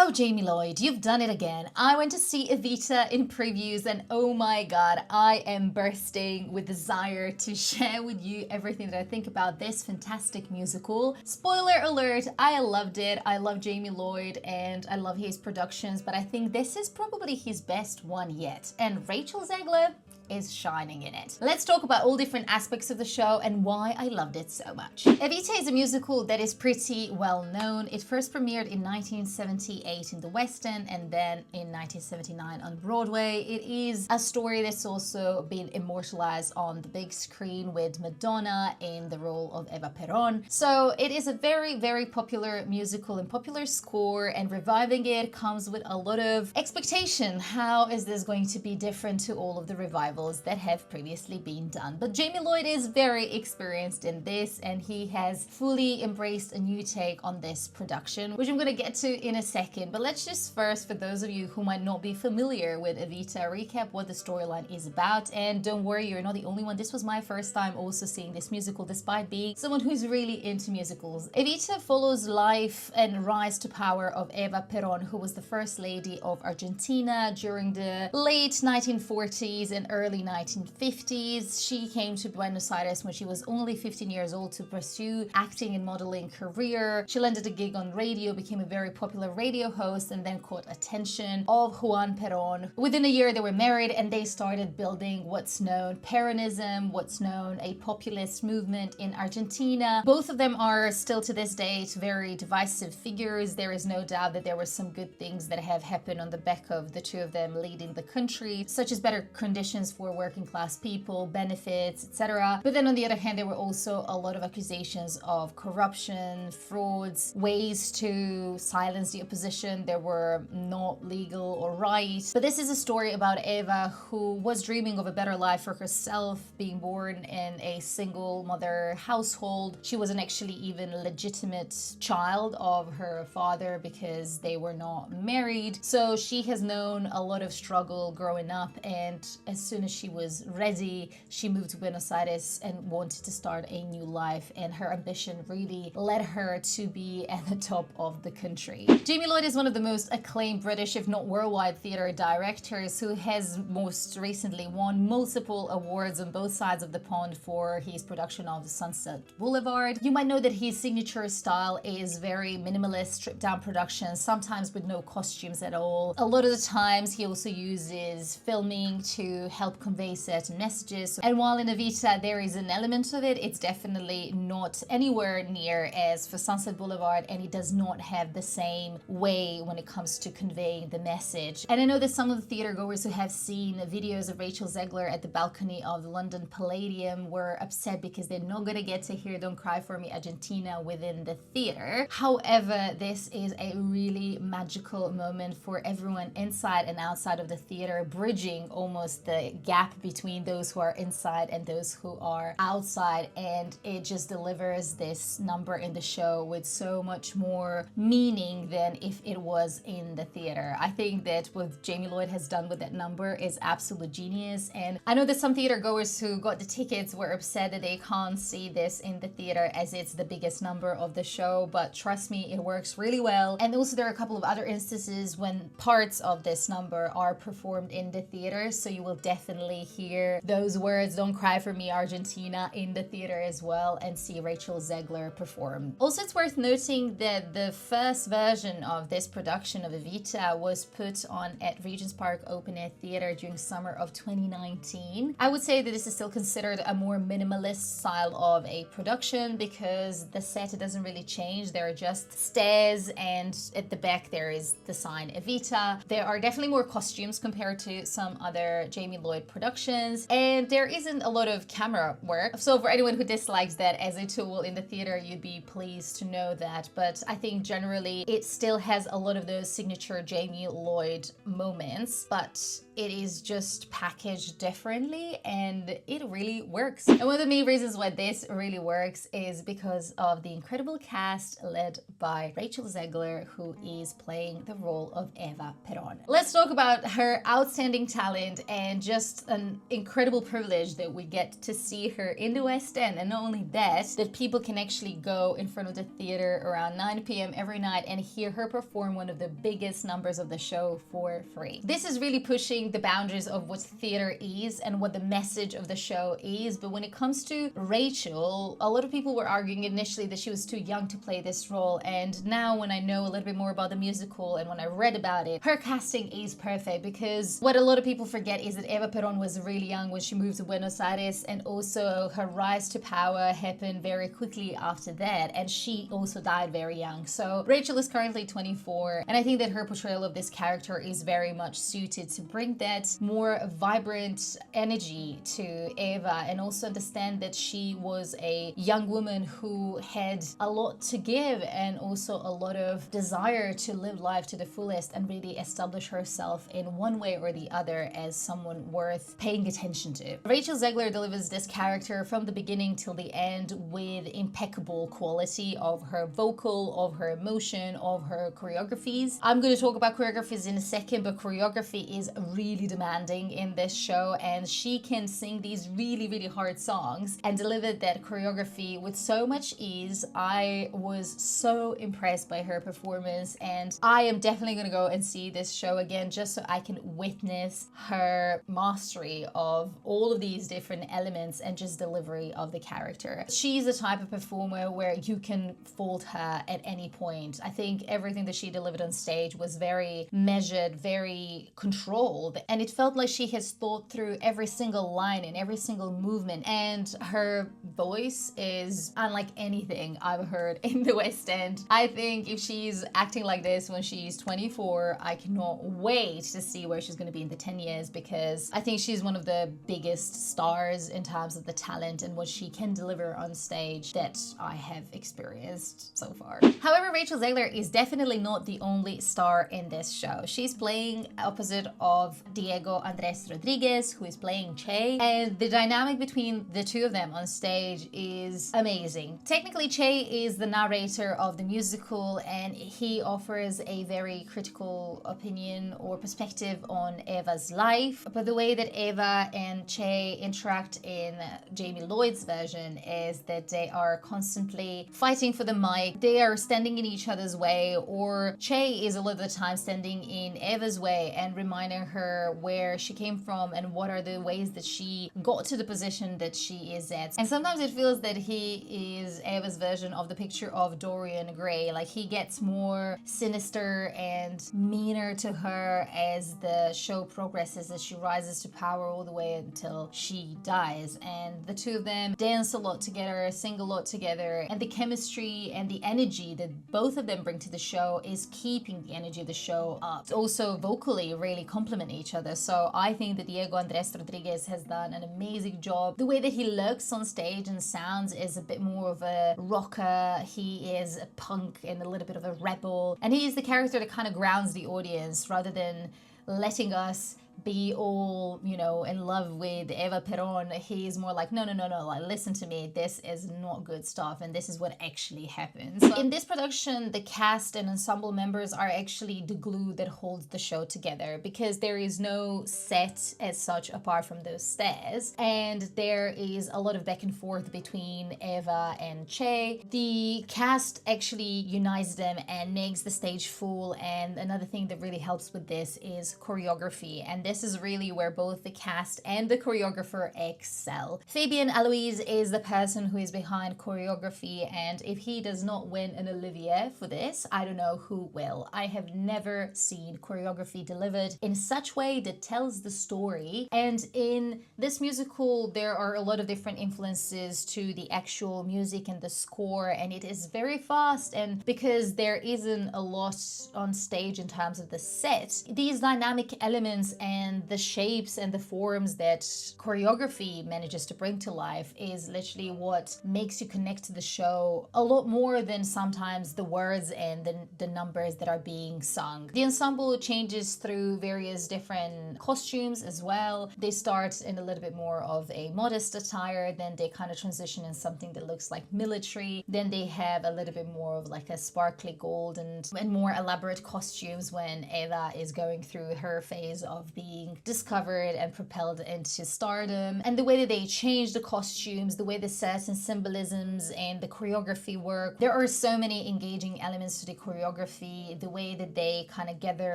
So Jamie Lloyd, you've done it again. I went to see Evita in previews and oh my god, I am bursting with desire to share with you everything that I think about this fantastic musical. Spoiler alert, I loved it. I love Jamie Lloyd and I love his productions, but I think this is probably his best one yet. And Rachel Zegler is shining in it. Let's talk about all different aspects of the show and why I loved it so much. Evita is a musical that is pretty well known. It first premiered in 1978 in the West End and then in 1979 on Broadway. It is a story that's also been immortalized on the big screen with Madonna in the role of Eva Perón. So it is a very, very popular musical and popular score, and reviving it comes with a lot of expectation. How is this going to be different to all of the revivals that have previously been done? But Jamie Lloyd is very experienced in this and he has fully embraced a new take on this production, which I'm going to get to in a second. But let's just first, for those of you who might not be familiar with Evita, recap what the storyline is about. And don't worry, you're not the only one. This was my first time also seeing this musical, despite being someone who's really into musicals. Evita follows life and rise to power of Eva Perón, who was the first lady of Argentina during the late 1940s and early 1950s. She came to Buenos Aires when she was only 15 years old to pursue acting and modeling career. She landed a gig on radio, became a very popular radio host, and then caught attention of Juan Perón. Within a year they were married and they started building what's known Peronism, what's known a populist movement in Argentina. Both of them are still to this date very divisive figures. There is no doubt that there were some good things that have happened on the back of the two of them leading the country, such as better conditions for working class people, benefits, etc. But then on the other hand, there were also a lot of accusations of corruption, frauds, ways to silence the opposition that were not legal or right. But this is a story about Eva, who was dreaming of a better life for herself, being born in a single mother household. She wasn't actually even a legitimate child of her father because they were not married. So she has known a lot of struggle growing up, and as soon as she was ready, she moved to Buenos Aires and wanted to start a new life, and her ambition really led her to be at the top of the country. Jamie Lloyd is one of the most acclaimed British, if not worldwide, theatre directors who has most recently won multiple awards on both sides of the pond for his production of Sunset Boulevard. You might know that his signature style is very minimalist, stripped down productions, sometimes with no costumes at all. A lot of the times he also uses filming to help convey certain messages. And while in Evita there is an element of it, it's definitely not anywhere near as for Sunset Boulevard, and it does not have the same way when it comes to conveying the message. And I know that some of the theater goers who have seen videos of Rachel Zegler at the balcony of the London Palladium were upset because they're not gonna get to hear Don't Cry For Me Argentina within the theater. However, this is a really magical moment for everyone inside and outside of the theater, bridging almost the gap between those who are inside and those who are outside, and it just delivers this number in the show with so much more meaning than if it was in the theater. I think that what Jamie Lloyd has done with that number is absolute genius, and I know that some theater goers who got the tickets were upset that they can't see this in the theater as it's the biggest number of the show, but trust me, it works really well. And also there are a couple of other instances when parts of this number are performed in the theater, so you will definitely hear those words, Don't Cry For Me Argentina, in the theater as well, and see Rachel Zegler perform. Also, it's worth noting that the first version of this production of Evita was put on at Regent's Park Open Air Theatre during summer of 2019. I would say that this is still considered a more minimalist style of a production because the set doesn't really change. There are just stairs, and at the back there is the sign Evita. There are definitely more costumes compared to some other Jamie Lloyd productions, and there isn't a lot of camera work. So for anyone who dislikes that as a tool in the theater, you'd be pleased to know that. But I think generally it still has a lot of those signature Jamie Lloyd moments, but it is just packaged differently and it really works. And one of the main reasons why this really works is because of the incredible cast led by Rachel Zegler, who is playing the role of Eva Perón. Let's talk about her outstanding talent and just just an incredible privilege that we get to see her in the West End, and not only that people can actually go in front of the theater around 9 p.m. every night and hear her perform one of the biggest numbers of the show for free. This is really pushing the boundaries of what theater is and what the message of the show is. But when it comes to Rachel, a lot of people were arguing initially that she was too young to play this role, and now when I know a little bit more about the musical and when I read about it, her casting is perfect, because what a lot of people forget is that Eva Perón was really young when she moved to Buenos Aires, and also her rise to power happened very quickly after that, and she also died very young. So Rachel is currently 24, and I think that her portrayal of this character is very much suited to bring that more vibrant energy to Eva, and also understand that she was a young woman who had a lot to give and also a lot of desire to live life to the fullest and really establish herself in one way or the other as someone worth paying attention to. Rachel Zegler delivers this character from the beginning till the end with impeccable quality of her vocal, of her emotion, of her choreographies. I'm going to talk about choreographies in a second, but choreography is really demanding in this show, and she can sing these really, really hard songs and deliver that choreography with so much ease. I was so impressed by her performance, and I am definitely going to go and see this show again just so I can witness her mastery of all of these different elements and just delivery of the character. She's the type of performer where you can fault her at any point. I think everything that she delivered on stage was very measured, very controlled, and it felt like she has thought through every single line and every single movement, and her voice is unlike anything I've heard in the West End. I think if she's acting like this when she's 24, I cannot wait to see where she's going to be in the 10 years, because I think she's one of the biggest stars in terms of the talent and what she can deliver on stage that I have experienced so far. However, Rachel Zegler is definitely not the only star in this show. She's playing opposite of Diego Andrés Rodriguez, who is playing Che, and the dynamic between the two of them on stage is amazing. Technically, Che is the narrator of the musical, and he offers a very critical opinion or perspective on Eva's life. But the way that Eva and Che interact in Jamie Lloyd's version is that they are constantly fighting for the mic. They are standing in each other's way, or Che is a lot of the time standing in Eva's way and reminding her where she came from and what are the ways that she got to the position that she is at. And sometimes it feels that he is Eva's version of the picture of Dorian Gray. Like, he gets more sinister and meaner to her as the show progresses, as she rises to power all the way until she dies. And the two of them dance a lot together, sing a lot together, and the chemistry and the energy that both of them bring to the show is keeping the energy of the show up. Also, vocally really complement each other. So I think that Diego Andrés Rodriguez has done an amazing job. The way that he looks on stage and sounds is a bit more of a rocker. He is a punk and a little bit of a rebel, and he is the character that kind of grounds the audience rather than letting us be all, you know, in love with Eva Perón. He's more like, no, like, listen to me, this is not good stuff, and this is what actually happens. So in this production, the cast and ensemble members are actually the glue that holds the show together, because there is no set as such apart from those stairs, and there is a lot of back and forth between Eva and Che. The cast actually unites them and makes the stage full, and another thing that really helps with this is choreography, and this is really where both the cast and the choreographer excel. Fabian Aloise is the person who is behind choreography, and if he does not win an Olivier for this, I don't know who will. I have never seen choreography delivered in such way that tells the story, and in this musical there are a lot of different influences to the actual music and the score, and it is very fast, and because there isn't a lot on stage in terms of the set, these dynamic elements and the shapes and the forms that choreography manages to bring to life is literally what makes you connect to the show a lot more than sometimes the words and the numbers that are being sung. The ensemble changes through various different costumes as well. They start in a little bit more of a modest attire, then they kind of transition in something that looks like military, then they have a little bit more of like a sparkly gold and more elaborate costumes when Eva is going through her phase of being discovered and propelled into stardom. And the way that they change the costumes, the way the sets and symbolisms and the choreography work. There are so many engaging elements to the choreography, the way that they kind of gather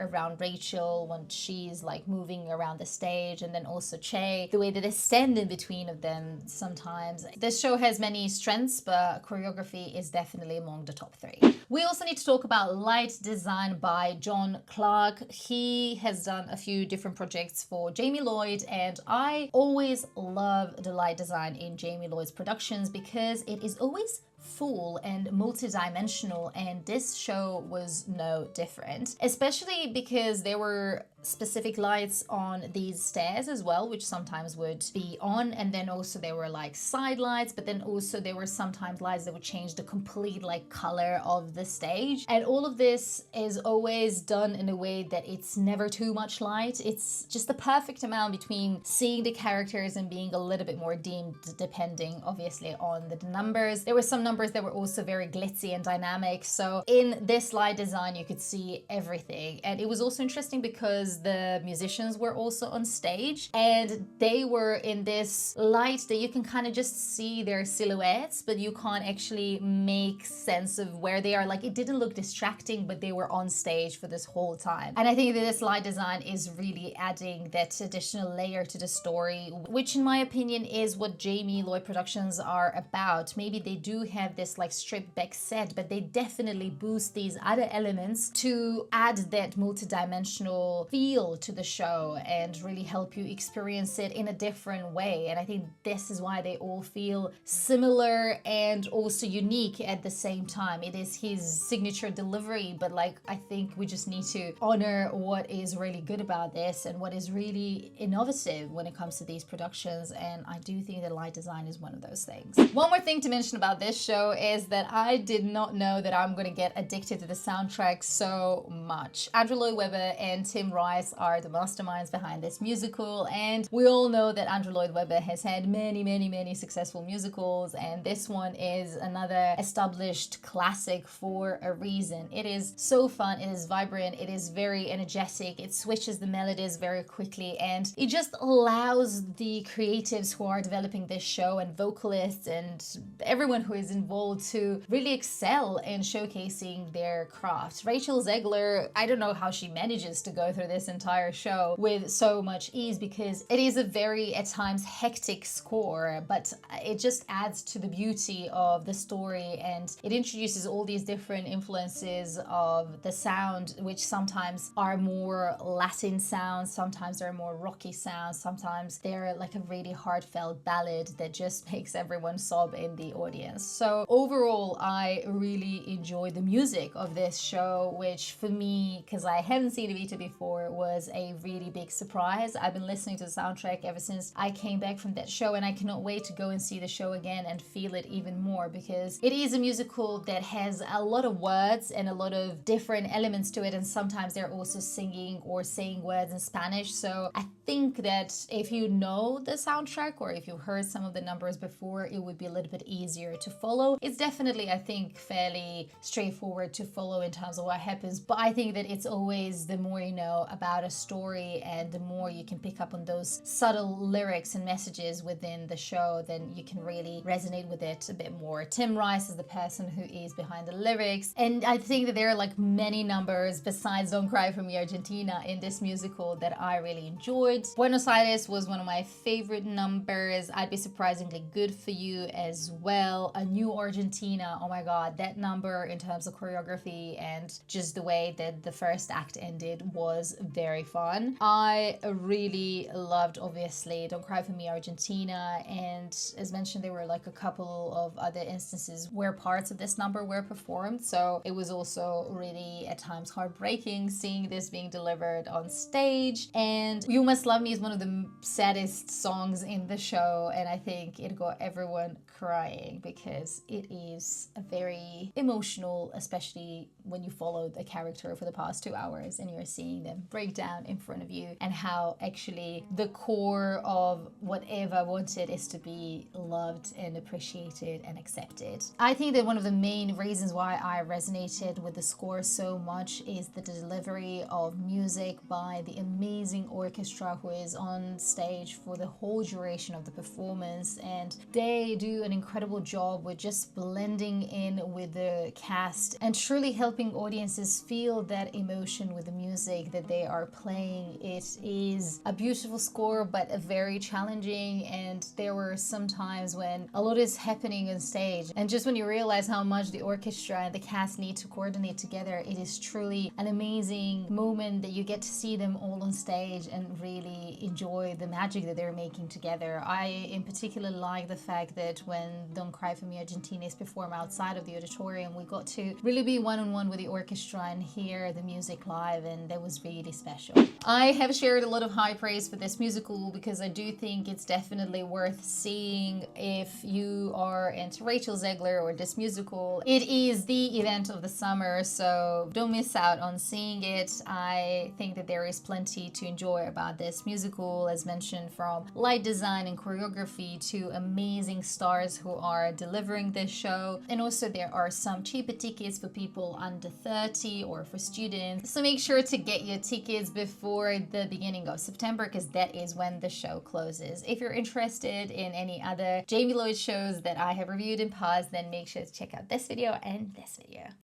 around Rachel when she's like moving around the stage, and then also Che, the way that they stand in between of them sometimes. This show has many strengths, but choreography is definitely among the top 3. We also need to talk about light design by John Clark. He has done a few different projects for Jamie Lloyd, and I always love the light design in Jamie Lloyd's productions because it is always full and multi-dimensional, and this show was no different, especially because there were specific lights on these stairs as well, which sometimes would be on, and then also there were like side lights, but then also there were sometimes lights that would change the complete like color of the stage. And all of this is always done in a way that it's never too much light. It's just the perfect amount between seeing the characters and being a little bit more dimmed, depending obviously on the numbers. There were some numbers that were also very glitzy and dynamic, so in this light design you could see everything. And it was also interesting because the musicians were also on stage, and they were in this light that you can kind of just see their silhouettes, but you can't actually make sense of where they are. Like, it didn't look distracting, but they were on stage for this whole time. And I think that this light design is really adding that additional layer to the story, which in my opinion is what Jamie Lloyd productions are about. Maybe they do have this like stripped back set, but they definitely boost these other elements to add that multi-dimensional feel to the show and really help you experience it in a different way. And I think this is why they all feel similar and also unique at the same time. It is his signature delivery, but like, I think we just need to honor what is really good about this and what is really innovative when it comes to these productions. And I do think that light design is one of those things. One more thing to mention about this show is that I did not know that I'm going to get addicted to the soundtrack so much. Andrew Lloyd Webber and Tim Rice are the masterminds behind this musical, and we all know that Andrew Lloyd Webber has had many successful musicals, and this one is another established classic for a reason. It is so fun, it is vibrant, it is very energetic, it switches the melodies very quickly, and it just allows the creatives who are developing this show and vocalists and everyone who is involved to really excel in showcasing their craft. Rachel Zegler, I don't know how she manages to go through this entire show with so much ease, because it is a very at times hectic score, but it just adds to the beauty of the story, and it introduces all these different influences of the sound, which sometimes are more Latin sounds, sometimes they're more rocky sounds, sometimes they're like a really heartfelt ballad that just makes everyone sob in the audience. So overall, I really enjoyed the music of this show, which for me, because I hadn't seen Evita before, was a really big surprise. I've been listening to the soundtrack ever since I came back from that show, and I cannot wait to go and see the show again and feel it even more, because it is a musical that has a lot of words and a lot of different elements to it, and sometimes they're also singing or saying words in Spanish. So I think that if you know the soundtrack or if you've heard some of the numbers before, it would be a little bit easier to follow. It's definitely, I think, fairly straightforward to follow in terms of what happens, but I think that it's always the more you know about a story and the more you can pick up on those subtle lyrics and messages within the show, then you can really resonate with it a bit more. Tim Rice is the person who is behind the lyrics, and I think that there are like many numbers besides Don't Cry For Me Argentina in this musical that I really enjoyed. Buenos Aires was one of my favorite numbers. I'd Be Surprisingly Good For You as well. A New Argentina, oh my god, that number in terms of choreography and just the way that the first act ended was very fun. I really loved, obviously, Don't Cry For Me Argentina, and as mentioned, there were like a couple of other instances where parts of this number were performed, so it was also really at times heartbreaking seeing this being delivered on stage. And You Must Love Me is one of the saddest songs in the show, and I think it got everyone crying because it is a very emotional, especially when you follow the character for the past 2 hours and you're seeing them break down in front of you, and how actually the core of what Eva wanted is to be loved and appreciated and accepted. I think that one of the main reasons why I resonated with the score so much is the delivery of music by the amazing orchestra who is on stage for the whole duration of the performance, and they do an incredible job with just blending in with the cast and truly helping audiences feel that emotion with the music that they are playing. It is a beautiful score, but a very challenging, and there were some times when a lot is happening on stage, and just when you realize how much the orchestra and the cast need to coordinate together, it is truly an amazing moment that you get to see them all on stage and really enjoy the magic that they're making together. I in particular like the fact that when Don't Cry For Me Argentina is performed outside of the auditorium, we got to really be one-on-one with the orchestra and hear the music live, and that was really special. I have shared a lot of high praise for this musical because I do think it's definitely worth seeing if you are into Rachel Zegler or this musical. It is the event of the summer, so don't miss out on seeing it. I think that there is plenty to enjoy about this musical, as mentioned, from light design and choreography to amazing stars who are delivering this show. And also there are some cheaper tickets for people under 30 or for students. So make sure to get your tickets before the beginning of September, because that is when the show closes. If you're interested in any other Jamie Lloyd shows that I have reviewed in past, then make sure to check out this video and this video.